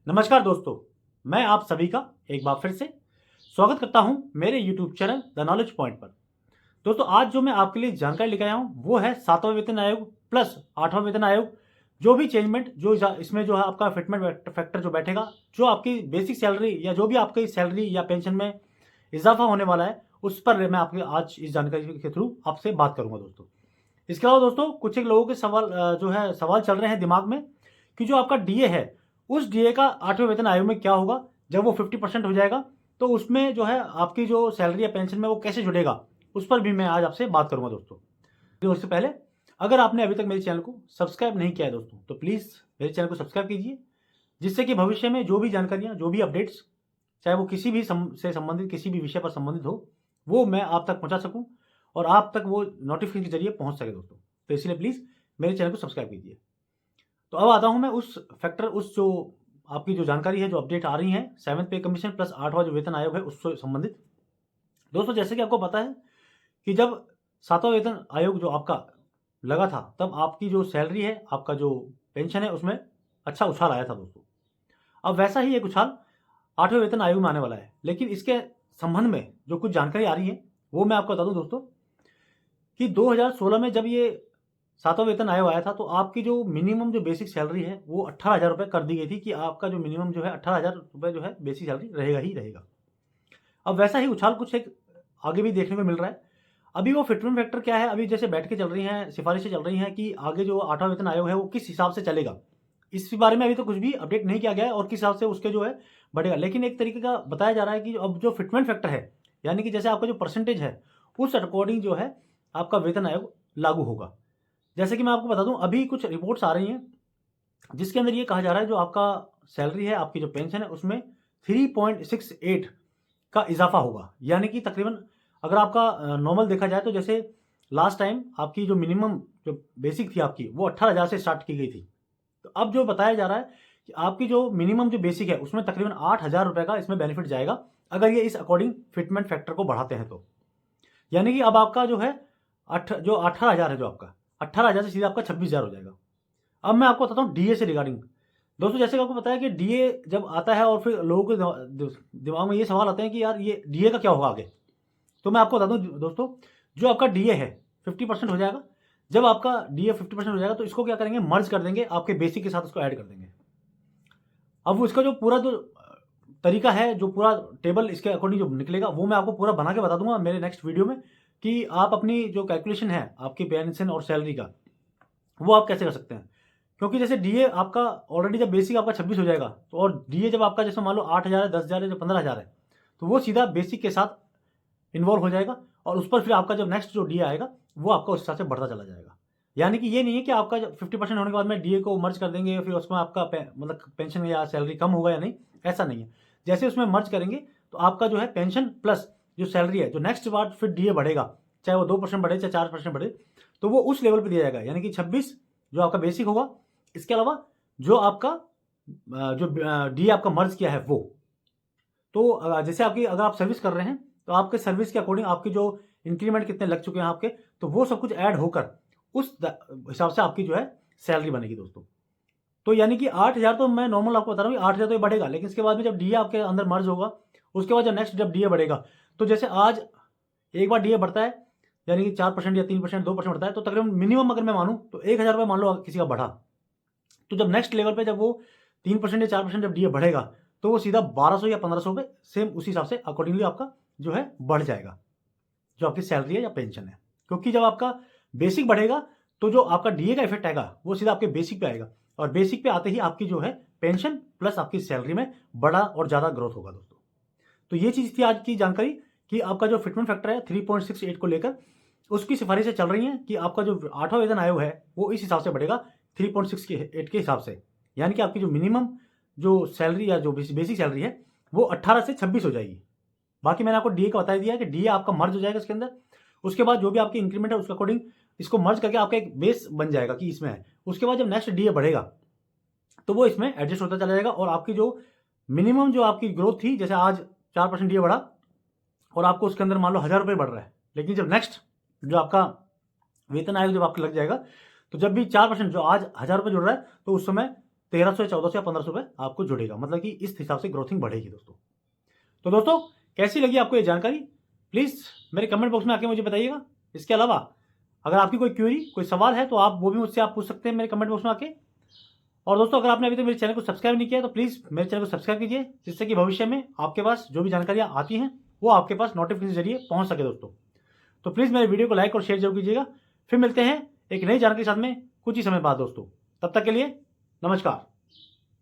नमस्कार दोस्तों, मैं आप सभी का एक बार फिर से स्वागत करता हूं मेरे YouTube channel the knowledge point पर। दोस्तों, आज जो मैं आपके लिए जानकारी लेकर आया हूं वो है 7वां वेतन आयोग प्लस 8वां वेतन आयोग। जो भी चेंजमेंट इसमें जो है आपका फिटमेंट फैक्टर जो बैठेगा, जो आपकी बेसिक सैलरी या जो भी आपकी सैलरी या पेंशन में इजाफा होने वाला है, उस पर मैं आपके आज इस जानकारी के थ्रू आपसे बात करूंगा दोस्तों। इसके अलावा दोस्तों, कुछ एक लोगों के सवाल चल रहे हैं दिमाग में कि जो आपका डीए है, उस डीए का 8वें वेतन आयोग में क्या होगा जब वो 50% हो जाएगा, तो उसमें जो है आपकी जो सैलरी या पेंशन में वो कैसे जुड़ेगा, उस पर भी मैं आज आपसे बात करूंगा दोस्तों। तो उससे पहले अगर आपने अभी तक मेरे चैनल को सब्सक्राइब नहीं किया है दोस्तों, तो प्लीज़ मेरे चैनल को सब्सक्राइब कीजिए, जिससे कि भविष्य में जो भी जानकारियाँ, जो भी अपडेट्स, चाहे वो किसी भी से संबंधित किसी भी विषय पर संबंधित हो, वो मैं आप तक पहुँचा सकूँ और आप तक वो नोटिफिकेशन के जरिए पहुँच सके दोस्तों। तो इसलिए प्लीज़ मेरे चैनल को सब्सक्राइब कीजिए। तो अब आता हूँ मैं उस जो आपकी जो जानकारी है, जो अपडेट आ रही है 7th पे कमीशन प्लस 8वां जो वेतन आयोग है उससे संबंधित। दोस्तों, जैसे कि आपको पता है कि जब 7वां वेतन आयोग जो आपका लगा था, तब आपकी जो सैलरी है, आपका जो पेंशन है, उसमें अच्छा उछाल आया था दोस्तों। अब वैसा ही एक उछाल 8वें वेतन आयोग में आने वाला है, लेकिन इसके संबंध में जो कुछ जानकारी आ रही है वो मैं आपको बता दूं दोस्तों कि 2016 में जब ये 7वां वेतन आयोग आया था, तो आपकी जो मिनिमम जो बेसिक सैलरी है वो 18,000 रुपये कर दी गई थी कि आपका जो मिनिमम जो है 18,000 रुपये जो है बेसिक सैलरी रहेगा ही रहेगा। अब वैसा ही उछाल कुछ एक आगे भी देखने को मिल रहा है। अभी वो फिटमेंट फैक्टर क्या है, अभी जैसे बैठ के चल रही हैं, सिफारिशें चल रही हैं कि आगे जो 8वां वेतन आयोग है वो किस हिसाब से चलेगा। इस बारे में अभी तो कुछ भी अपडेट नहीं किया गया है और किस हिसाब से उसके जो है बढ़ेगा। लेकिन एक तरीके का बताया जा रहा है कि अब जो फिटमेंट फैक्टर है, यानी कि जैसे आपका जो परसेंटेज है, उस अकॉर्डिंग जो है आपका वेतन आयोग लागू होगा। जैसे कि मैं आपको बता दूं, अभी कुछ रिपोर्ट्स आ रही हैं जिसके अंदर ये कहा जा रहा है जो आपका सैलरी है, आपकी जो पेंशन है, उसमें 3.68 का इजाफा होगा। यानी कि तकरीबन अगर आपका नॉर्मल देखा जाए, तो जैसे लास्ट टाइम आपकी जो मिनिमम जो बेसिक थी आपकी, वो 18,000 से स्टार्ट की गई थी। तो अब जो बताया जा रहा है कि आपकी जो मिनिमम जो बेसिक है, उसमें तकरीबन 8,000 रुपये का इसमें बेनिफिट जाएगा, अगर ये इस अकॉर्डिंग फिटमेंट फैक्टर को बढ़ाते हैं तो। यानी कि अब आपका जो है जो 18,000 है, जो आपका 18,000 से सीधा आपका 26,000 हो जाएगा। अब मैं आपको बताता हूँ डीए से रिगार्डिंग। दोस्तों, जैसे कि आपको पता है कि डीए जब आता है और फिर लोगों के दिमाग में ये सवाल आते हैं कि यार ये डीए का क्या होगा आगे। तो मैं आपको बता दूं दोस्तों, जो आपका डीए है 50% हो जाएगा। जब आपका डीए 50% हो जाएगा, तो इसको क्या करेंगे, मर्ज कर देंगे, आपके बेसिक के साथ उसको ऐड कर देंगे। अब वो इसका जो पूरा जो तरीका है, जो पूरा टेबल इसके अकॉर्डिंग जो निकलेगा, वो मैं आपको पूरा बना के बता दूंगा मेरे नेक्स्ट वीडियो में कि आप अपनी जो कैलकुलेशन है आपकी पेंशन और सैलरी का, वो आप कैसे कर सकते हैं। क्योंकि जैसे डीए आपका ऑलरेडी जब बेसिक आपका 26 हो जाएगा, तो और डीए जब आपका जैसे मान लो 8,000 है, 10,000 है, जो 15,000 है, तो वो सीधा बेसिक के साथ इन्वॉल्व हो जाएगा और उस पर फिर आपका जब नेक्स्ट जो डीए आएगा, वो आपका उस हिसाब से बढ़ता चला जाएगा। यानी कि ये नहीं है कि आपका जब 50% होने के बाद में डीए को मर्ज कर देंगे, फिर उसमें आपका मतलब पेंशन या सैलरी कम होगा या नहीं, ऐसा नहीं है। जैसे उसमें मर्ज करेंगे, तो आपका जो है पेंशन प्लस जो सैलरी है, जो नेक्स्ट बार फिर डीए बढ़ेगा, चाहे वो 2% बढ़े, चाहे 4% बढ़े, तो वो उस लेवल पर दिया जाएगा। यानी कि 26 जो आपका बेसिक होगा, इसके अलावा जो आपका जो डीए आपका मर्ज किया है वो। तो जैसे आपकी अगर आप सर्विस कर रहे हैं, तो आपके सर्विस के अकॉर्डिंग आपकी जो इंक्रीमेंट कितने लग चुके हैं आपके, तो वो सब कुछ ऐड होकर उस हिसाब से आपकी जो है सैलरी बनेगी दोस्तों। तो यानी कि 8,000 तो मैं नॉर्मल आपको बता रहा हूँ, 8,000 तो ये बढ़ेगा, लेकिन इसके बाद में जब डीए आपके अंदर मर्ज होगा, उसके बाद जब नेक्स्ट जब डीए बढ़ेगा, तो जैसे आज एक बार डीए बढ़ता है, यानी कि 4% या 3%, 2% बढ़ता है, तो तकरीबन मिनिमम अगर मैं मानूँ तो 1,000 रुपये मान लो किसी का बढ़ा, तो जब नेक्स्ट लेवल पे जब वो 3% या 4% जब डीए बढ़ेगा, तो वो सीधा 1,200 या 1,500 पे सेम उसी हिसाब से अकॉर्डिंगली आपका जो है बढ़ जाएगा, जो आपकी सैलरी है या पेंशन है। क्योंकि जब आपका बेसिक बढ़ेगा, तो जो आपका डीए का इफेक्ट आएगा वो सीधा आपके बेसिक पे आएगा, और बेसिक पे आते ही आपकी जो है पेंशन प्लस आपकी सैलरी में बड़ा और ज़्यादा ग्रोथ होगा दोस्तों। तो ये चीज़ थी आज की जानकारी कि आपका जो फिटमेंट फैक्टर है 3.68 को लेकर, उसकी सिफारिशें चल रही हैं कि आपका जो 8वां वेतन आयोग है वो इस हिसाब से बढ़ेगा 3.68 के हिसाब से। यानी कि आपकी जो मिनिमम जो सैलरी या जो बेसिक सैलरी है, वो 18 से 26 हो जाएगी। बाकी मैंने आपको डीए का बता दिया कि डीए आपका मर्ज हो जाएगा इसके अंदर। उसके बाद जो भी आपकी इंक्रीमेंट है उसके अकॉर्डिंग इसको मर्ज करके आपका एक बेस बन जाएगा कि इसमें है। उसके बाद जब नेक्स्ट डीए बढ़ेगा, तो वो इसमें एडजस्ट होता चला जाएगा, और आपकी जो मिनिमम जो आपकी ग्रोथ थी, जैसे आज 4% डीए बढ़ा और आपको उसके अंदर मान लो 1,000 रुपये बढ़ रहा है, लेकिन जब नेक्स्ट जो आपका वेतन आयोग जब आपका लग जाएगा, तो जब भी 4% जो आज 1,000 रुपये जुड़ रहा है, तो उस समय 1300 या 1400 या 1500 रुपये आपको जुड़ेगा, मतलब कि इस हिसाब से ग्रोथिंग बढ़ेगी दोस्तों। तो दोस्तों कैसी लगी आपको ये जानकारी, प्लीज़ मेरे कमेंट बॉक्स में आके मुझे बताइएगा। इसके अलावा अगर आपकी कोई क्वेरी, कोई सवाल है तो आप वो भी मुझसे आप पूछ सकते हैं मेरे कमेंट बॉक्स में आके। और दोस्तों अगर आपने अभी तक मेरे चैनल को सब्सक्राइब नहीं किया है तो प्लीज़ मेरे चैनल को सब्सक्राइब कीजिए, जिससे कि भविष्य में आपके पास जो भी जानकारियाँ आती हैं वो आपके पास नोटिफिकेशन के जरिए पहुँच सके दोस्तों। तो प्लीज़ मेरे वीडियो को लाइक और शेयर जरूर कीजिएगा। फिर मिलते हैं एक नई जानकारी के साथ में कुछ ही समय बाद दोस्तों। तब तक के लिए नमस्कार।